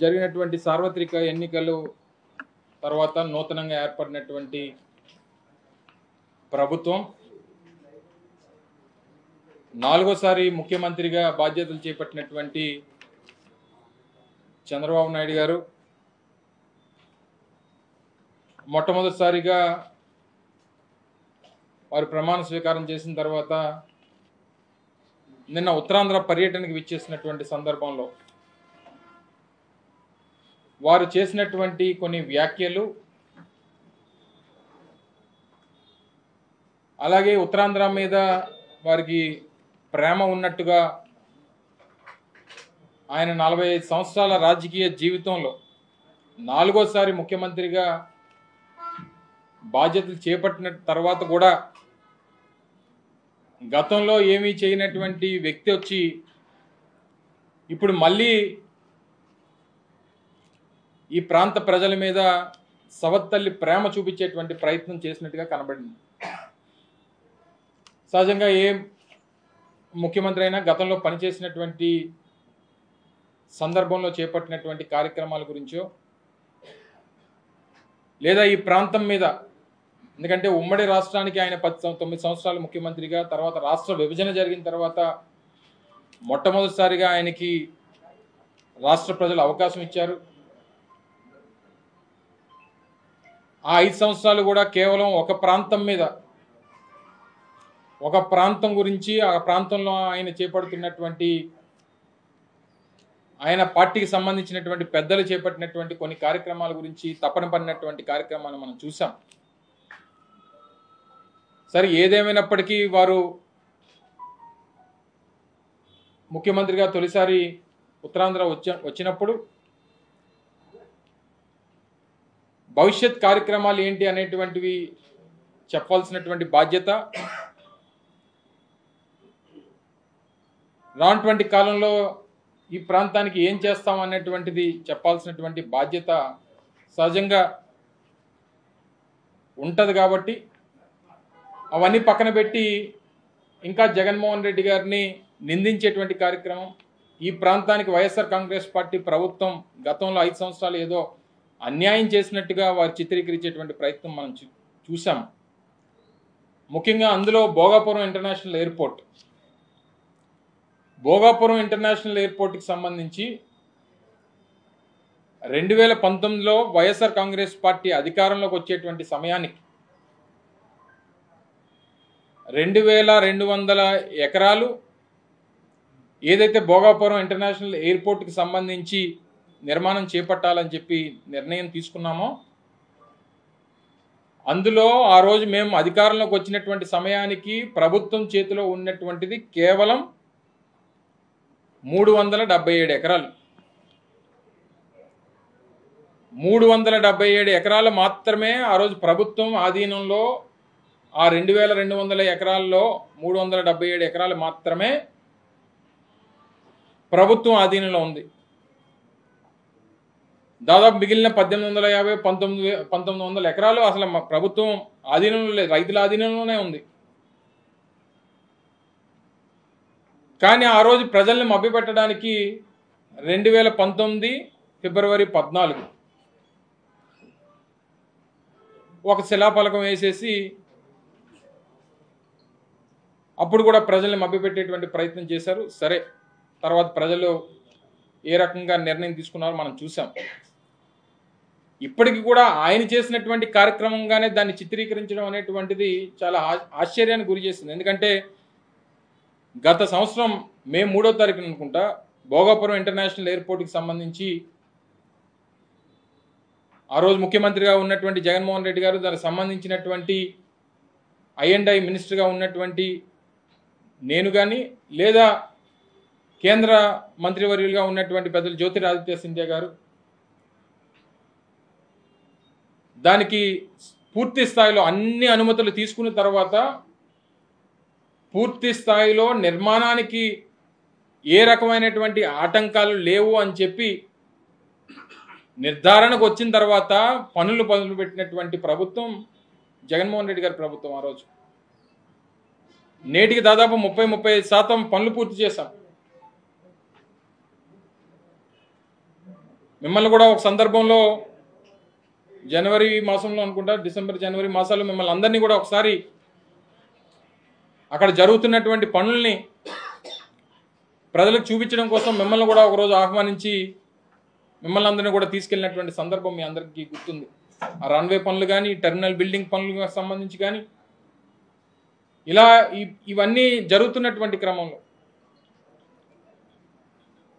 జరిగినటువంటి సార్వత్రిక ఎన్నికలు తర్వాత నూతనంగా ఏర్పడినటువంటి ప్రభుత్వం నాలుగోసారి ముఖ్యమంత్రిగా బాధ్యతలు చేపట్టినటువంటి చంద్రబాబు నాయుడు గారు మొట్టమొదటిసారిగా వారు ప్రమాణ స్వీకారం చేసిన తర్వాత నిన్న ఉత్తరాంధ్ర పర్యటనకు విచ్చేసినటువంటి సందర్భంలో వారు చేసినటువంటి కొన్ని వ్యాఖ్యలు అలాగే ఉత్తరాంధ్ర మీద వారికి ప్రేమ ఉన్నట్టుగా ఆయన 45 సంవత్సరాల రాజకీయ జీవితంలో నాలుగోసారి ముఖ్యమంత్రిగా బాధ్యతలు చేపట్టిన తర్వాత కూడా గతంలో ఏమీ చేయనటువంటి వ్యక్తి వచ్చి ఇప్పుడు మళ్ళీ ఈ ప్రాంత ప్రజల మీద సవత్తల్లి ప్రేమ చూపించేటువంటి ప్రయత్నం చేసినట్టుగా కనబడింది. సహజంగా ఏ ముఖ్యమంత్రి అయినా గతంలో పనిచేసినటువంటి సందర్భంలో చేపట్టినటువంటి కార్యక్రమాల గురించో లేదా ఈ ప్రాంతం మీద, ఎందుకంటే ఉమ్మడి రాష్ట్రానికి ఆయన 9 సంవత్సరాలు ముఖ్యమంత్రిగా, తర్వాత రాష్ట్ర విభజన జరిగిన తర్వాత మొట్టమొదటిసారిగా ఆయనకి రాష్ట్ర ప్రజలు అవకాశం ఇచ్చారు. ఆ 5 సంవత్సరాలు కూడా కేవలం ఒక ప్రాంతం మీద, ఒక ప్రాంతం గురించి, ఆ ప్రాంతంలో ఆయన చేపడుతున్నటువంటి ఆయన పార్టీకి సంబంధించినటువంటి పెద్దలు చేపట్టినటువంటి కొన్ని కార్యక్రమాల గురించి తపన పడినటువంటి కార్యక్రమాలను మనం చూసాం. సరే, ఏదేమైనప్పటికీ వారు ముఖ్యమంత్రిగా తొలిసారి ఉత్తరాంధ్ర వచ్చినప్పుడు భవిష్యత్ కార్యక్రమాలు ఏంటి అనేటువంటివి చెప్పాల్సినటువంటి బాధ్యత, రానటువంటి కాలంలో ఈ ప్రాంతానికి ఏం చేస్తాం అనేటువంటిది చెప్పాల్సినటువంటి బాధ్యత సహజంగా ఉంటుంది. కాబట్టి అవన్నీ పక్కన పెట్టి ఇంకా జగన్మోహన్ రెడ్డి గారిని నిందించేటువంటి కార్యక్రమం, ఈ ప్రాంతానికి వైఎస్ఆర్ కాంగ్రెస్ పార్టీ ప్రభుత్వం గతంలో 5 సంవత్సరాలు ఏదో అన్యాయం చేసినట్టుగా వారు చిత్రీకరించేటువంటి ప్రయత్నం మనం చూసాం. ముఖ్యంగా అందులో Bhogapuram international airport, Bhogapuram international ఎయిర్పోర్ట్కి సంబంధించి 2019లో వైఎస్ఆర్ కాంగ్రెస్ పార్టీ అధికారంలోకి వచ్చేటువంటి సమయానికి 2200 ఎకరాలు ఏదైతే భోగాపురం ఇంటర్నేషనల్ ఎయిర్పోర్ట్కి సంబంధించి నిర్మాణం చేపట్టాలని చెప్పి నిర్ణయం తీసుకున్నామో, అందులో ఆ రోజు మేము అధికారంలోకి వచ్చినటువంటి సమయానికి ప్రభుత్వం చేతిలో ఉన్నటువంటిది కేవలం 377 ఎకరాలు. 377 ఎకరాలు మాత్రమే ఆ రోజు ప్రభుత్వం ఆధీనంలో, ఆ 2200 ఎకరాల్లో 377 ఎకరాలు మాత్రమే ప్రభుత్వం ఆధీనంలో ఉంది. దాదాపు మిగిలిన 1850, 1900 ఎకరాలు అసలు ప్రభుత్వం ఆధీనంలో లేదు, రైతుల ఆధీనంలోనే ఉంది. కానీ ఆ రోజు ప్రజల్ని మభ్యపెట్టడానికి 2019 ఫిబ్రవరి 14 ఒక శిలాఫలకం వేసేసి అప్పుడు కూడా ప్రజల్ని మభ్యపెట్టేటువంటి ప్రయత్నం చేశారు. సరే, తర్వాత ప్రజలు ఏ రకంగా నిర్ణయం తీసుకున్నారో మనం చూసాం. ఇప్పటికి కూడా ఆయన చేసినటువంటి కార్యక్రమంగానే దాన్ని చిత్రీకరించడం అనేటువంటిది చాలా ఆశ్చర్యానికి గురి చేసింది. ఎందుకంటే గత సంవత్సరం మే 3వ తారీఖున అనుకుంటా భోగాపురం ఇంటర్నేషనల్ ఎయిర్పోర్ట్కి సంబంధించి ఆ రోజు ముఖ్యమంత్రిగా ఉన్నటువంటి జగన్మోహన్ రెడ్డి గారు, దానికి సంబంధించినటువంటి I&I మినిస్టర్గా ఉన్నటువంటి నేను కానీ, లేదా కేంద్ర మంత్రివర్యులుగా ఉన్నటువంటి పెద్దలు జ్యోతిరాదిత్య సింధియా గారు దానికి పూర్తి స్థాయిలో అన్ని అనుమతులు తీసుకున్న తర్వాత పూర్తి స్థాయిలో నిర్మాణానికి ఏ రకమైనటువంటి ఆటంకాలు లేవు అని చెప్పి నిర్ధారణకు వచ్చిన తర్వాత పనులు పెట్టినటువంటి ప్రభుత్వం జగన్మోహన్ రెడ్డి గారి ప్రభుత్వం. ఆ రోజు నేటికి దాదాపు 30-35% పనులు పూర్తి చేశాం. మిమ్మల్ని కూడా ఒక సందర్భంలో జనవరి మాసంలో అనుకుంటా, డిసెంబర్ జనవరి మాసాల్లో మిమ్మల్ని అందరినీ కూడా ఒకసారి అక్కడ జరుగుతున్నటువంటి పనుల్ని ప్రజలకు చూపించడం కోసం మిమ్మల్ని కూడా ఒకరోజు ఆహ్వానించి మిమ్మల్ని అందరినీ కూడా తీసుకెళ్ళినటువంటి సందర్భం మీ అందరికీ గుర్తుంది. ఆ రన్వే పనులు కానీ, టెర్మినల్ బిల్డింగ్ పనులకు సంబంధించి కానీ, ఇలా ఇవన్నీ జరుగుతున్నటువంటి క్రమంలో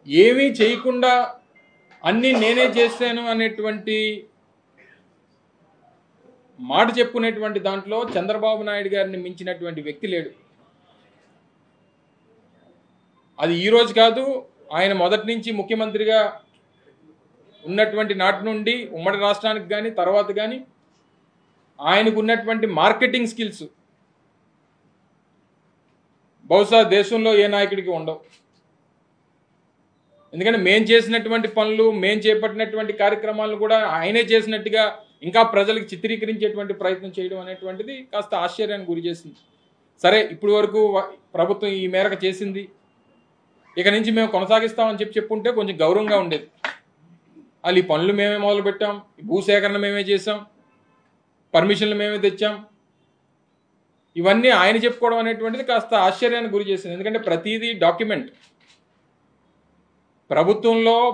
ఏమీ చేయకుండా అన్నీ నేనే చేశాను అనేటువంటి మాట చెప్పుకునేటువంటి దాంట్లో చంద్రబాబు నాయుడు గారిని మించినటువంటి వ్యక్తి లేడు. అది ఈరోజు కాదు, ఆయన మొదటి నుంచి ముఖ్యమంత్రిగా ఉన్నటువంటి నాటి నుండి ఉమ్మడి రాష్ట్రానికి కానీ తర్వాత కానీ ఆయనకు ఉన్నటువంటి మార్కెటింగ్ స్కిల్స్ బహుశా దేశంలో ఏ నాయకుడికి ఉండవు. ఎందుకంటే మేము చేసినటువంటి పనులు, మేము చేపట్టినటువంటి కార్యక్రమాలను కూడా ఆయనే చేసినట్టుగా ఇంకా ప్రజలకు చిత్రీకరించేటువంటి ప్రయత్నం చేయడం అనేటువంటిది కాస్త ఆశ్చర్యానికి గురి చేసింది. సరే, ఇప్పటి వరకు ప్రభుత్వం ఈ మేరకు చేసింది, ఇక నుంచి మేము కొనసాగిస్తామని చెప్పుంటే కొంచెం గౌరవంగా ఉండేది. వాళ్ళు ఈ పనులు మేమే మొదలుపెట్టాం, భూసేకరణ మేమే చేసాం, పర్మిషన్లు మేమే తెచ్చాం, ఇవన్నీ ఆయన చెప్పుకోవడం అనేటువంటిది కాస్త ఆశ్చర్యానికి గురి చేసింది. ఎందుకంటే ప్రతిదీ డాక్యుమెంట్.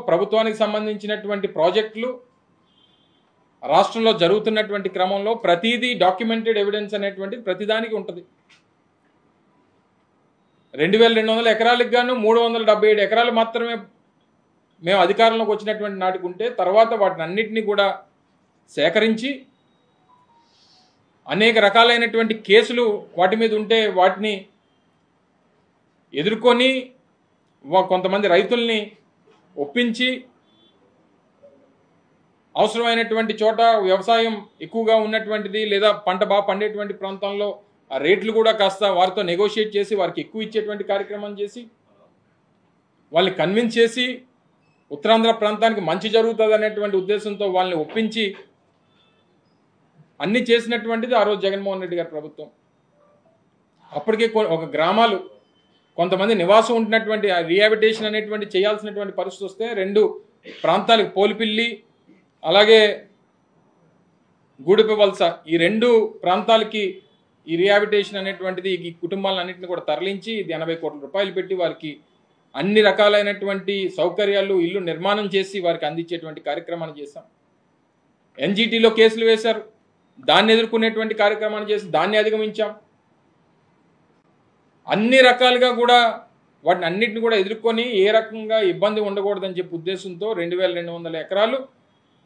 ప్రభుత్వానికి సంబంధించినటువంటి ప్రాజెక్టులు రాష్ట్రంలో జరుగుతున్నటువంటి క్రమంలో ప్రతిదీ డాక్యుమెంటెడ్ ఎవిడెన్స్ అనేటువంటిది ప్రతిదానికి ఉంటుంది. 2200 ఎకరాలకు గాను 377 ఎకరాలు మాత్రమే మేము అధికారంలోకి వచ్చినటువంటి నాటికి ఉంటే, తర్వాత వాటిని అన్నిటినీ కూడా సేకరించి అనేక రకాలైనటువంటి కేసులు వాటి మీద ఉంటే వాటిని ఎదుర్కొని కొంతమంది రైతుల్ని ఒప్పించి అవసరమైనటువంటి చోట వ్యవసాయం ఎక్కువగా ఉన్నటువంటిది లేదా పంట బాగా పండేటువంటి ప్రాంతాల్లో ఆ రేట్లు కూడా కాస్త వారితో నెగోషియేట్ చేసి వారికి ఎక్కువ ఇచ్చేటువంటి కార్యక్రమం చేసి వాళ్ళని కన్విన్స్ చేసి ఉత్తరాంధ్ర ప్రాంతానికి మంచి జరుగుతుంది అనేటువంటి ఉద్దేశంతో వాళ్ళని ఒప్పించి అన్నీ చేసినటువంటిది ఆ రోజు జగన్మోహన్ రెడ్డి గారి ప్రభుత్వం. అప్పటికే ఒక గ్రామాలు కొంతమంది నివాసం ఉంటున్నటువంటి రీహాబిటేషన్ అనేటువంటి చేయాల్సినటువంటి పరిస్థితి వస్తే 2 ప్రాంతాలకు పోలిపిల్లి అలాగే గూడిపవలస ఈ 2 ప్రాంతాలకి ఈ రీహాబిటేషన్ అనేటువంటిది ఈ కుటుంబాలన్నింటినీ కూడా తరలించి 80 కోట్ల రూపాయలు పెట్టి వారికి అన్ని రకాలైనటువంటి సౌకర్యాలు ఇల్లు నిర్మాణం చేసి వారికి అందించేటువంటి కార్యక్రమాన్ని చేశాం. ఎన్జిటిలో కేసులు వేశారు, దాన్ని ఎదుర్కొనేటువంటి కార్యక్రమాన్ని చేసి దాన్ని అధిగమించాం. అన్ని రకాలుగా కూడా వాటిని అన్నింటిని కూడా ఎదుర్కొని ఏ రకంగా ఇబ్బంది ఉండకూడదని చెప్పి ఉద్దేశంతో 2200 ఎకరాలు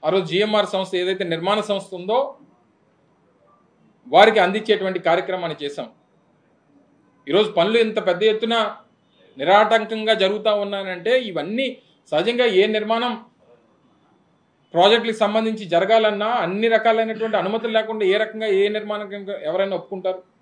ఆ రోజు జిఎంఆర్ సంస్థ ఏదైతే నిర్మాణ సంస్థ ఉందో వారికి అందించేటువంటి కార్యక్రమాన్ని చేశాం. ఈరోజు పనులు ఇంత పెద్ద ఎత్తున నిరాటంకంగా జరుగుతూ ఉన్నాయంటే ఇవన్నీ సహజంగా ఏ నిర్మాణం ప్రాజెక్టులకు సంబంధించి జరగాలన్నా అన్ని రకాలైనటువంటి అనుమతులు లేకుండా ఏ రకంగా ఏ నిర్మాణం ఎవరైనా ఒప్పుకుంటారు?